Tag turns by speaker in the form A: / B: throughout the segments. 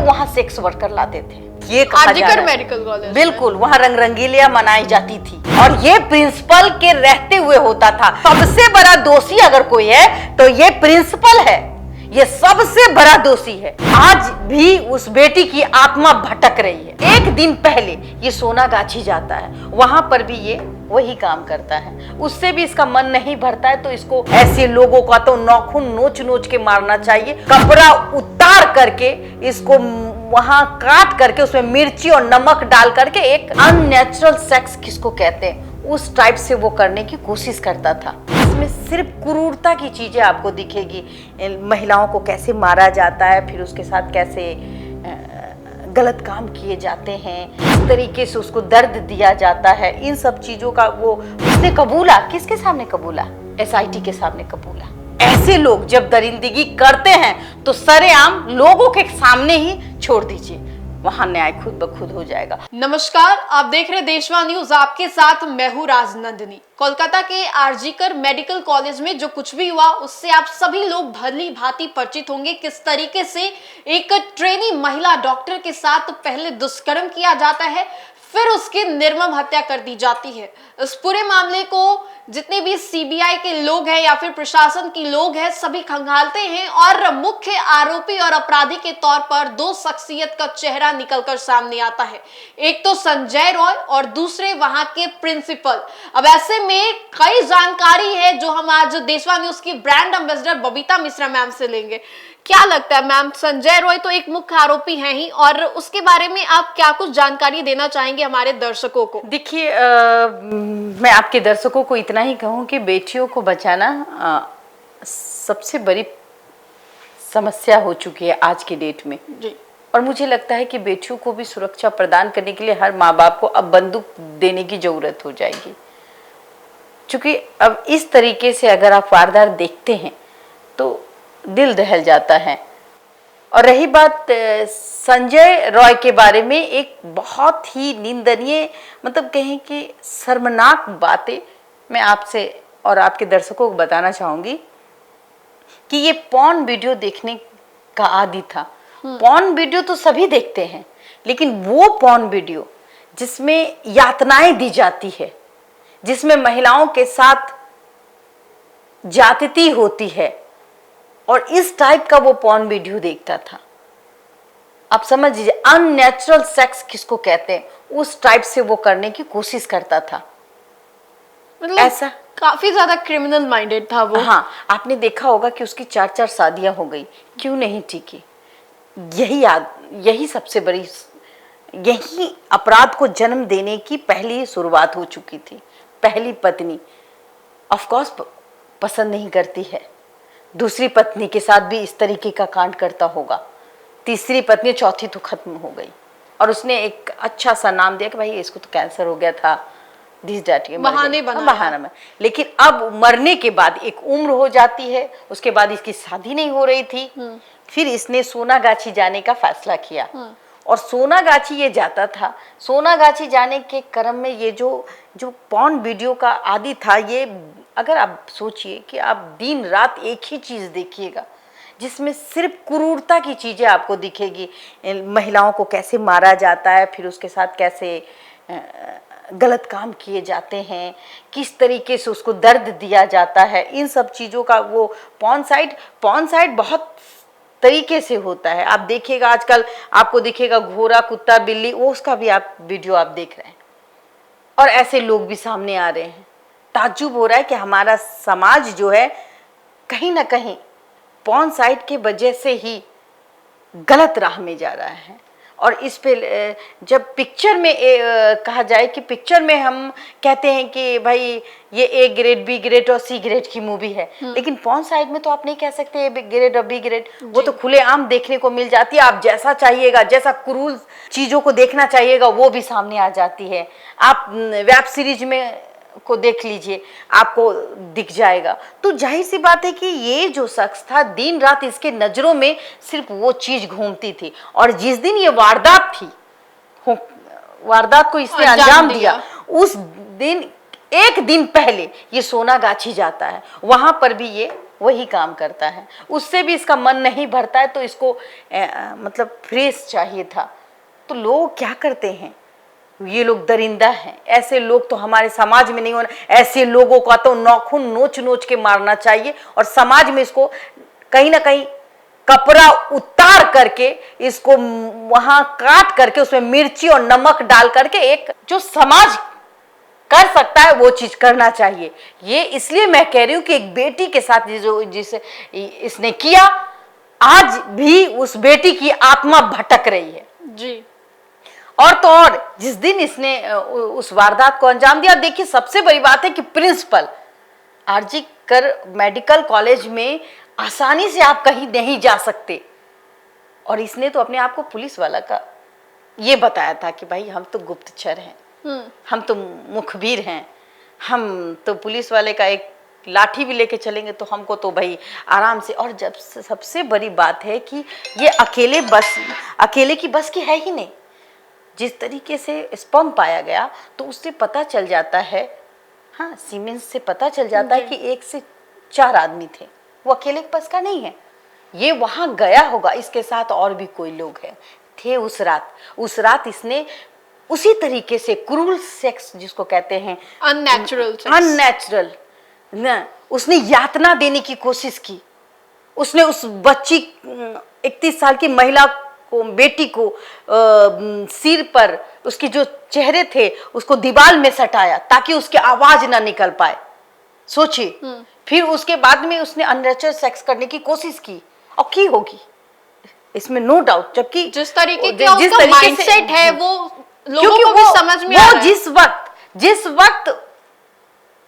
A: वहां sex worker लाते थे। ये कहा जा रहा है
B: मेडिकल कॉलेज,
A: बिल्कुल वहां रंग रंगीलियां मनाई जाती थी और ये प्रिंसिपल के रहते हुए होता था। सबसे बड़ा दोषी अगर कोई है तो ये प्रिंसिपल है, ये सबसे बड़ा दोषी है। आज भी उस बेटी की आत्मा भटक रही है। एक दिन पहले ये सोनागाछी जाता है, वहां पर भी ये वही काम करता है, उससे भी इसका मन नहीं भरता है। तो इसको ऐसे लोगों का तो नाखून नोच नोच के मारना चाहिए, कपड़ा उतार करके इसको वहां काट करके उसमें मिर्ची और नमक डाल करके एक अननेचुरल सेक्स किसको कहते हैं उस टाइप से वो करने की कोशिश करता था। इसमें सिर्फ क्रूरता की चीजें आपको दिखेगी, महिलाओं को कैसे मारा जाता है, फिर उसके साथ कैसे गलत काम किए जाते हैं, इस तरीके से उसको दर्द दिया जाता है। इन सब चीजों का वो उसने कबूला, किसके सामने कबूला? SIT के सामने कबूला। ऐसे लोग जब दरिंदगी करते हैं तो सरेआम लोगों के सामने ही छोड़ दीजिए, वहां न्याय खुद ब खुद हो जाएगा।
B: नमस्कार, आप देख रहे देशवा न्यूज, आपके साथ मैं हूं राजनंदिनी। कोलकाता के आरजीकर मेडिकल कॉलेज में जो कुछ भी हुआ उससे आप सभी लोग भली भांति परिचित होंगे। किस तरीके से एक ट्रेनी महिला डॉक्टर के साथ पहले दुष्कर्म किया जाता है, फिर उसकी निर्मम हत्या कर दी जाती है। इस पूरे मामले को जितने भी CBI के लोग हैं या फिर प्रशासन के लोग हैं सभी खंगालते हैं और मुख्य आरोपी और अपराधी के तौर पर दो शख्सियत का चेहरा निकलकर सामने आता है। एक तो संजय रॉय और दूसरे वहां के प्रिंसिपल। अब ऐसे में कई जानकारी है जो हम आज देशवा न्यूज की brand ambassador Babita Mishra ma'am से लेंगे। क्या लगता है मैम, संजय रॉय तो एक मुख्य आरोपी हैं ही, और उसके बारे में आप क्या कुछ जानकारी देना चाहेंगे हमारे दर्शकों को?
A: देखिए, मैं आपके दर्शकों को इतना ही कहूँ कि बेटियों को बचाना सबसे बड़ी समस्या हो चुकी है आज की डेट में
B: जी।
A: और मुझे लगता है कि बेटियों को भी सुरक्षा प्रदान करने के लिए हर माँ बाप को अब बंदूक देने की जरूरत हो जाएगी, क्योंकि अब इस तरीके से अगर आप वारदात देखते हैं तो दिल दहल जाता है। और रही बात संजय रॉय के बारे में, एक बहुत ही निंदनीय, मतलब कहें कि शर्मनाक बातें मैं आपसे और आपके दर्शकों को बताना चाहूंगी कि ये पॉर्न वीडियो देखने का आदी था। पॉर्न वीडियो तो सभी देखते हैं, लेकिन वो पॉर्न वीडियो जिसमें यातनाएं दी जाती है, जिसमें महिलाओं के साथ ज्यादती होती है, और इस टाइप का वो पॉर्न वीडियो देखता था। आप समझ लीजिए, अननेचुरल सेक्स किसको कहते हैं उस टाइप से वो करने की कोशिश करता था।
B: मतलब
A: ऐसा
B: काफी ज्यादा क्रिमिनल माइंडेड था वो।
A: हाँ, आपने देखा होगा कि उसकी 4-4 शादियां हो गई, क्यों नहीं टिकी? यही सबसे बड़ी, यही अपराध को जन्म देने की पहली शुरुआत हो चुकी थी। पहली पत्नी ऑफ कोर्स पसंद नहीं करती है, दूसरी पत्नी के साथ भी इस तरीके का कांड करता होगा, तीसरी पत्नी, चौथी तो खत्म हो गई और उसने एक अच्छा सा नाम दिया कि भाई इसको तो कैंसर हो गया था, बहाना में। लेकिन अब मरने के बाद एक उम्र हो जाती है, उसके बाद इसकी शादी नहीं हो रही थी, फिर इसने सोनागाछी जाने का फैसला किया और सोनागाछी ये जाता था। सोनागाछी जाने के क्रम में ये जो पॉर्न वीडियो का आदी था, ये अगर आप सोचिए कि आप दिन रात एक ही चीज देखिएगा जिसमें सिर्फ क्रूरता की चीजें आपको दिखेगी, महिलाओं को कैसे मारा जाता है, फिर उसके साथ कैसे गलत काम किए जाते हैं, किस तरीके से उसको दर्द दिया जाता है, इन सब चीजों का वो पॉर्न साइट बहुत तरीके से होता है। आप देखिएगा आजकल आपको दिखेगा घोड़ा, कुत्ता, बिल्ली, वो उसका भी आप वीडियो आप देख रहे हैं और ऐसे लोग भी सामने आ रहे हैं। ताज्जुब हो रहा है कि हमारा समाज जो है कहीं ना कहीं पॉर्न साइट के वजह से ही गलत राह में जा रहा है। और इस पे जब पिक्चर में कहा जाए कि पिक्चर में हम कहते हैं कि भाई ये A ग्रेड, B ग्रेड और C ग्रेड की मूवी है, लेकिन पॉर्न साइट में तो आप नहीं कह सकते A ग्रेड और B ग्रेड, वो तो खुलेआम देखने को मिल जाती है। आप जैसा चाहिएगा, जैसा क्रूर चीजों को देखना चाहिएगा वो भी सामने आ जाती है। आप वेब सीरीज में को देख लीजिए, आपको दिख जाएगा। तो जाहिर सी बात है कि ये जो शख्स था, दिन रात इसके नजरों में सिर्फ वो चीज घूमती थी और जिस दिन ये वारदात थी, वारदात को इसने अंजाम दिया, उस दिन एक दिन पहले ये सोनागाछी जाता है, वहां पर भी ये वही काम करता है, उससे भी इसका मन नहीं भरता है तो इसको मतलब फ्रेश चाहिए था। तो लोग क्या करते हैं, ये लोग दरिंदा हैं, ऐसे लोग तो हमारे समाज में नहीं होना। ऐसे लोगों का तो नाखून नोच नोच के मारना चाहिए और समाज में इसको कहीं ना कहीं कपड़ा उतार करके इसको वहां काट करके उसमें मिर्ची और नमक डाल करके एक जो समाज कर सकता है वो चीज करना चाहिए। ये इसलिए मैं कह रही हूं कि एक बेटी के साथ जिसे इसने किया, आज भी उस बेटी की आत्मा भटक रही है
B: जी।
A: और तो और जिस दिन इसने उस वारदात को अंजाम दिया, देखिए सबसे बड़ी बात है कि प्रिंसिपल आरजी कर मेडिकल कॉलेज में आसानी से आप कहीं नहीं जा सकते, और इसने तो अपने आप को पुलिस वाला का ये बताया था कि भाई हम तो गुप्तचर हैं, हम तो मुखबिर हैं, हम तो पुलिस वाले का एक लाठी भी लेके चलेंगे तो हमको तो भाई आराम से। और जब सबसे बड़ी बात है कि ये अकेले की बस की है ही नहीं। जिस तरीके से स्पर्म पाया गया तो उससे पता चल जाता है, हाँ सीमेंस से पता चल जाता है कि 1 से 4 आदमी थे, वो अकेले के बस का नहीं है। ये वहां गया होगा, इसके साथ और भी कोई लोग हैं थे उस रात इसने उसी तरीके से क्रूर सेक्स जिसको कहते हैं अननेचुरल न, उसने यातना देने की कोशिश की। उसने उस बच्ची 31 साल की महिला को, बेटी को सिर पर उसकी जो चेहरे थे उसको दीवार में सटाया ताकि उसकी आवाज ना निकल पाए। सोचिए, फिर उसके बाद में उसने अननेचुरल सेक्स करने की कोशिश की और की होगी, इसमें नो डाउट। जबकि
B: जिस तरीके का माइंडसेट है वो लोगों को भी समझ में आ रहा है।
A: जिस वक्त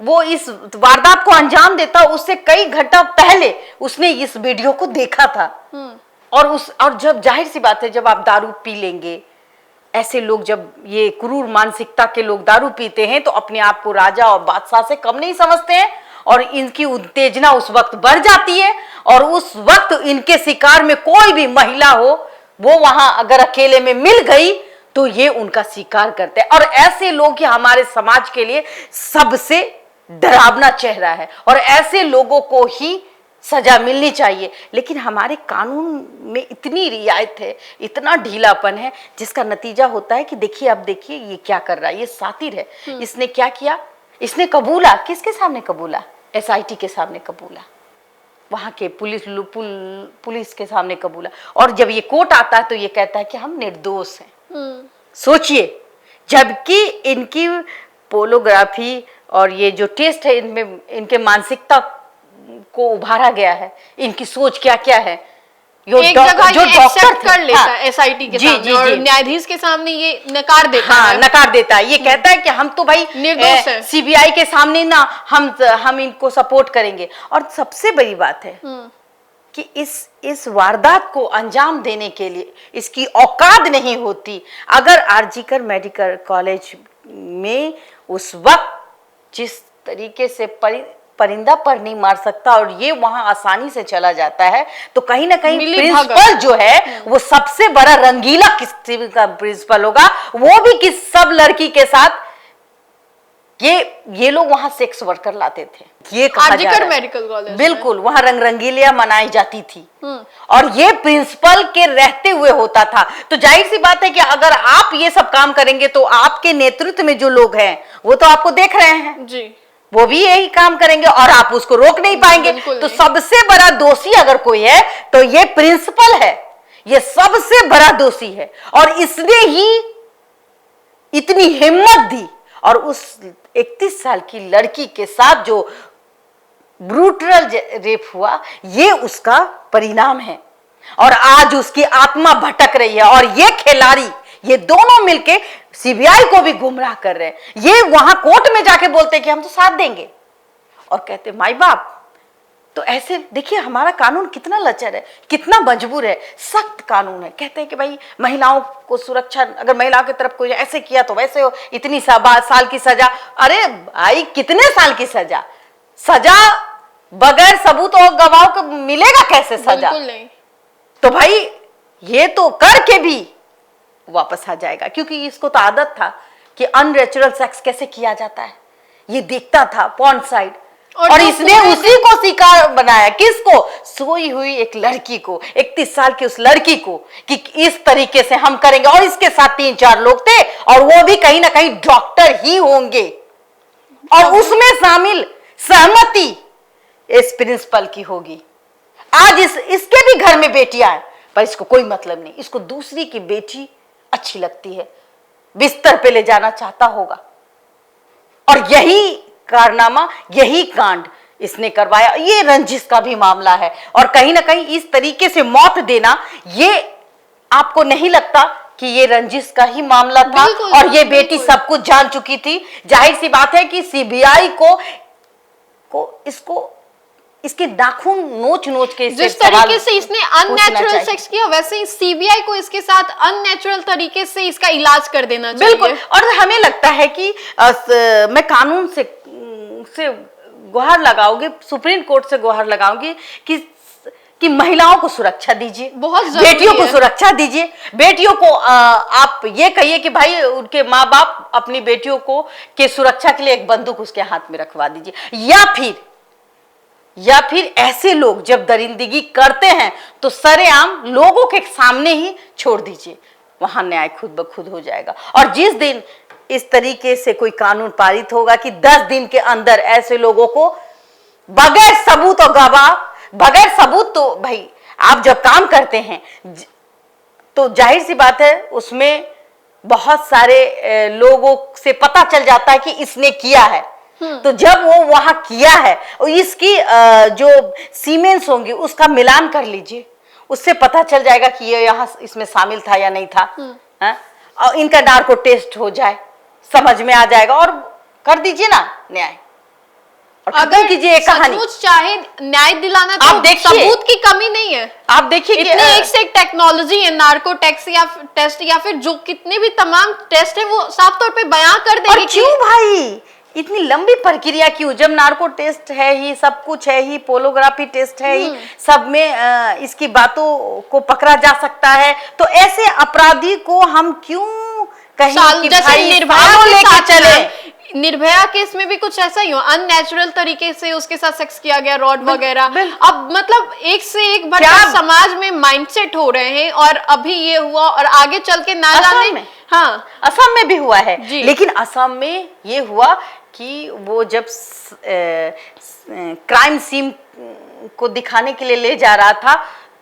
A: वो इस वारदात को अंजाम देता उससे कई घंटा पहले उसने इस वीडियो को देखा था। और जब जाहिर सी बात है, जब आप दारू पी लेंगे, ऐसे लोग जब ये क्रूर मानसिकता के लोग दारू पीते हैं तो अपने आप को राजा और बादशाह से कम नहीं समझते हैं और इनकी उत्तेजना उस वक्त बढ़ जाती है। और उस वक्त इनके शिकार में कोई भी महिला हो, वो वहां अगर अकेले में मिल गई तो ये उनका शिकार करते हैं। और ऐसे लोग ही हमारे समाज के लिए सबसे डरावना चेहरा है और ऐसे लोगों को ही सजा मिलनी चाहिए। लेकिन हमारे कानून में इतनी रियायत है, इतना ढीलापन है, जिसका नतीजा होता है कि देखिए, अब देखिए ये क्या कर रहा है, ये सातिर है। इसने क्या किया, इसने कबूला, किसके सामने कबूला, एसआईटी के सामने कबूला, वहां के पुलिस के सामने कबूला। और जब ये कोर्ट आता है तो ये कहता है कि हम निर्दोष हैं। सोचिए, जबकि इनकी पोलोग्राफी और ये जो टेस्ट है इनमें इनके मानसिकता को उभारा गया है, इनकी सोच क्या क्या है।
B: एक जगह जो डॉक्टर कर लेता है एसआईटी के सामने और न्यायाधीश के सामने ये नकार देता है।
A: नकार देता है। ये कहता है कि हम तो भाई निर्दोष हैं, सीबीआई के सामने ना हम इनको सपोर्ट करेंगे। और सबसे बड़ी बात है कि इस वारदात को अंजाम देने के लिए इसकी औकात नहीं होती। अगर आरजीकर मेडिकल कॉलेज में उस वक्त जिस तरीके से परिंदा पर नहीं मार सकता और ये वहां आसानी से चला जाता है, तो कहीं ना कहीं प्रिंसिपल जो है वो सबसे बड़ा रंगीला किस्म का प्रिंसिपल होगा। वो भी किस सब लड़की के साथ ये लोग वहां सेक्स वर्कर लाते थे। ये कहा जा रहा है
B: मेडिकल कॉलेज,
A: बिल्कुल वहां रंगीलियां मनाई जाती थी और ये प्रिंसिपल के रहते हुए होता था। तो जाहिर सी बात है कि अगर आप ये सब काम करेंगे तो आपके नेतृत्व में जो लोग हैं वो तो आपको देख रहे हैं
B: जी,
A: वो भी यही काम करेंगे और आप उसको रोक नहीं पाएंगे। तो सबसे बड़ा दोषी अगर कोई है तो ये प्रिंसिपल है, ये सबसे बड़ा दोषी है। और इसने ही इतनी हिम्मत दी और उस 31 साल की लड़की के साथ जो ब्रूटल रेप हुआ, ये उसका परिणाम है। और आज उसकी आत्मा भटक रही है और ये खिलाड़ी, ये दोनों मिलके सीबीआई को भी गुमराह कर रहे हैं। ये वहां कोर्ट में जाके बोलते हैं कि हम तो साथ देंगे और कहते माई बाप। तो ऐसे देखिए हमारा कानून कितना लचर है, कितना मजबूर है, सख्त कानून है। कहते हैं कि भाई महिलाओं को सुरक्षा, अगर महिलाओं की तरफ कोई ऐसे किया तो वैसे हो, इतनी साल की सजा। अरे भाई कितने साल की सजा? सजा बगैर सबूत और गवाह को मिलेगा कैसे सजा?
B: नहीं।
A: तो भाई ये तो करके भी वापस आ जाएगा, क्योंकि इसको तो आदत था कि अननेचुरल सेक्स कैसे किया जाता है, ये देखता था पॉर्न साइट। और
B: जो
A: इसने
B: पूरे
A: उसी को शिकार बनाया। किसको? सोई हुई एक लड़की को, 31 साल की उस लड़की को, कि इस तरीके से हम करेंगे। और इसके साथ 3-4 लोग थे, और वो भी कहीं ना कहीं डॉक्टर ही होंगे, और उसमें शामिल सहमति इस प्रिंसिपल की होगी। आज इसके भी घर में बेटियां हैं, पर इसको कोई मतलब नहीं। इसको दूसरी की बेटी अच्छी लगती है, बिस्तर पे ले जाना चाहता होगा। और यही कारनामा, यही कांड इसने करवाया। ये रंजिश का भी मामला है, और कहीं ना कहीं इस तरीके से मौत देना, ये आपको नहीं लगता कि ये रंजिश का ही मामला था? और ये बेटी सब कुछ जान चुकी थी। जाहिर सी बात है कि सीबीआई को इसको इसके नाखून नोच नोच के
B: जिस तरीके से इसने अननेचुरल सेक्स किया, वैसे ही सीबीआई को इसके साथ अननेचुरल तरीके से इसका इलाज कर देना चाहिए।
A: बिल्कुल। और हमें लगता है कि मैं कानून से गुहार लगाऊंगी, सुप्रीम कोर्ट से गुहार लगाऊंगी कि महिलाओं को सुरक्षा दीजिए,
B: बहुत जरूरी
A: बेटियों को
B: है।
A: सुरक्षा दीजिए। बेटियों को आप ये कहिए कि भाई उनके माँ बाप अपनी बेटियों को के सुरक्षा के लिए एक बंदूक उसके हाथ में रखवा दीजिए। या फिर ऐसे लोग जब दरिंदगी करते हैं तो सरेआम लोगों के सामने ही छोड़ दीजिए, वहां न्याय खुद ब खुद हो जाएगा। और जिस दिन इस तरीके से कोई कानून पारित होगा कि 10 दिन के अंदर ऐसे लोगों को बगैर सबूत और गवाह, बगैर सबूत, तो भाई आप जब काम करते हैं तो जाहिर सी बात है उसमें बहुत सारे लोगों से पता चल जाता है कि इसने किया है। तो जब वो वहां किया है, और इसकी जो सीमेंस होंगी उसका मिलान कर लीजिए, उससे पता चल जाएगा कि ये यहाँ इसमें शामिल था या नहीं था। और इनका नार्को टेस्ट हो जाए, समझ में आ जाएगा, और कर दीजिए ना न्याय, और
B: अगर
A: कीजिए कहानी।
B: सचमुच चाहे न्याय दिलाना तो
A: आप देखिए,
B: सबूत की कमी नहीं है।
A: आप देखिए
B: इतने एक से एक टेक्नोलॉजी है, नार्को टेस्ट या फिर जो कितने भी तमाम टेस्ट है वो साफ तौर पे बयां कर देंगे।
A: और क्यों भाई इतनी लंबी प्रक्रिया क्यों? जब नार्को टेस्ट है ही, सब कुछ है ही, पोलोग्राफी टेस्ट है ही, सब में इसकी बातों को पकड़ा जा सकता है, तो ऐसे अपराधी को हम क्यों कहीं कि भाई
B: निर्भया
A: लेके चले?
B: निर्भया केस में भी कुछ ऐसा ही हो, अननेचुरल तरीके से उसके साथ सेक्स किया गया, रॉड वगैरह। अब मतलब एक से एक बढ़कर समाज में माइंडसेट हो रहे हैं, और अभी ये हुआ और आगे चल के ना जाने। हाँ,
A: असम में भी हुआ है, लेकिन असम में ये हुआ कि वो जब क्राइम सीन को दिखाने के लिए ले जा रहा था,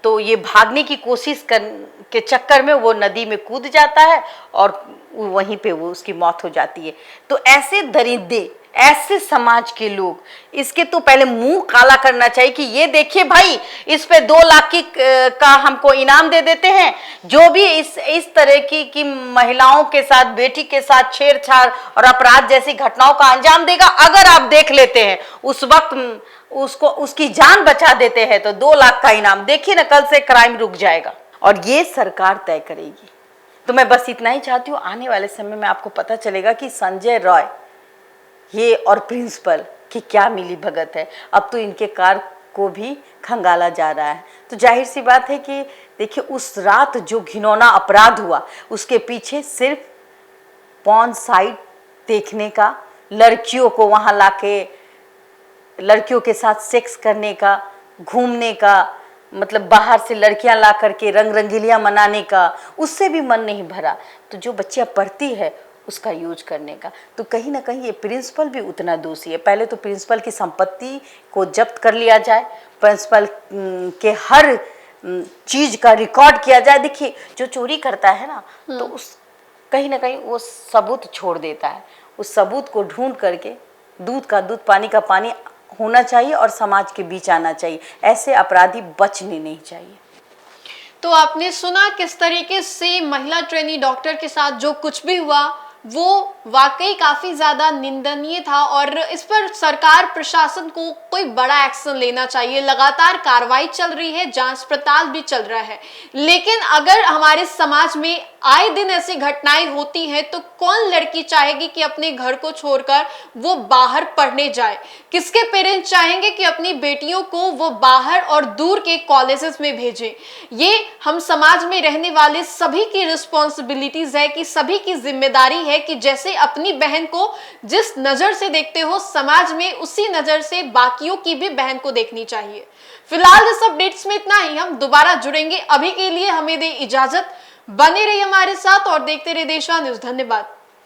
A: तो ये भागने की कोशिश के चक्कर में वो नदी में कूद जाता है, और वहीं पे वो उसकी मौत हो जाती है। तो ऐसे दरिद्र, ऐसे समाज के लोग, इसके तो पहले मुंह काला करना चाहिए कि ये देखिए भाई, इस पे 2 लाख का हमको इनाम दे देते हैं, जो भी इस तरह की महिलाओं के साथ, बेटी के साथ छेड़छाड़ और अपराध जैसी घटनाओं का अंजाम देगा, अगर आप देख लेते हैं उस वक्त उसकी जान बचा देते हैं, तो 2 लाख का इनाम। देखिए ना, कल से क्राइम रुक जाएगा, और ये सरकार तय करेगी। तो मैं बस इतना ही चाहती हूँ, आने वाले समय में आपको पता चलेगा कि संजय रॉय ये और प्रिंसिपल की क्या मिली भगत है। अब तो इनके कार को भी खंगाला जा रहा है। तो जाहिर सी बात है कि देखिए, उस रात जो घिनौना अपराध हुआ, उसके पीछे सिर्फ पॉर्न साइट देखने का, लड़कियों को वहां लाके लड़कियों के साथ सेक्स करने का, घूमने का, मतलब बाहर से लड़कियां ला करके रंग रंगीलियां मनाने का, उससे भी मन नहीं भरा। तो जो बच्चियां पढ़ती है उसका यूज करने का, तो कहीं ना कहीं ये प्रिंसिपल भी उतना दोषी है। पहले तो प्रिंसिपल की संपत्ति को जब्त कर लिया जाए, प्रिंसिपल के हर चीज का रिकॉर्ड किया जाए। देखिए, जो चोरी करता है ना, तो उस कहीं ना कहीं वो सबूत छोड़ देता है, उस सबूत को ढूंढ करके दूध का दूध, पानी का पानी होना चाहिए, और समाज के बीच आना चाहिए। ऐसे अपराधी बचने नहीं चाहिए।
B: तो आपने सुना किस तरीके से महिला ट्रेनी डॉक्टर के साथ जो कुछ भी हुआ वो वाकई काफी ज्यादा निंदनीय था, और इस पर सरकार प्रशासन को कोई बड़ा एक्शन लेना चाहिए। लगातार कार्रवाई चल रही है, जांच पड़ताल भी चल रहा है, लेकिन अगर हमारे समाज में आए दिन ऐसी घटनाएं होती हैं तो कौन लड़की चाहेगी कि अपने घर को छोड़कर वो बाहर पढ़ने जाए? किसके पेरेंट्स चाहेंगे कि अपनी बेटियों को वो बाहर और दूर के कॉलेजेस में भेजें? ये हम समाज में रहने वाले सभी की रिस्पॉन्सिबिलिटीज है, कि सभी की जिम्मेदारी है है कि जैसे अपनी बहन को जिस नजर से देखते हो, समाज में उसी नजर से बाकियों की भी बहन को देखनी चाहिए। फिलहाल इस अपडेट्स में इतना ही, हम दोबारा जुड़ेंगे। अभी के लिए हमें दे इजाजत, बने रहिए हमारे साथ और देखते रहिए देशवा न्यूज। धन्यवाद।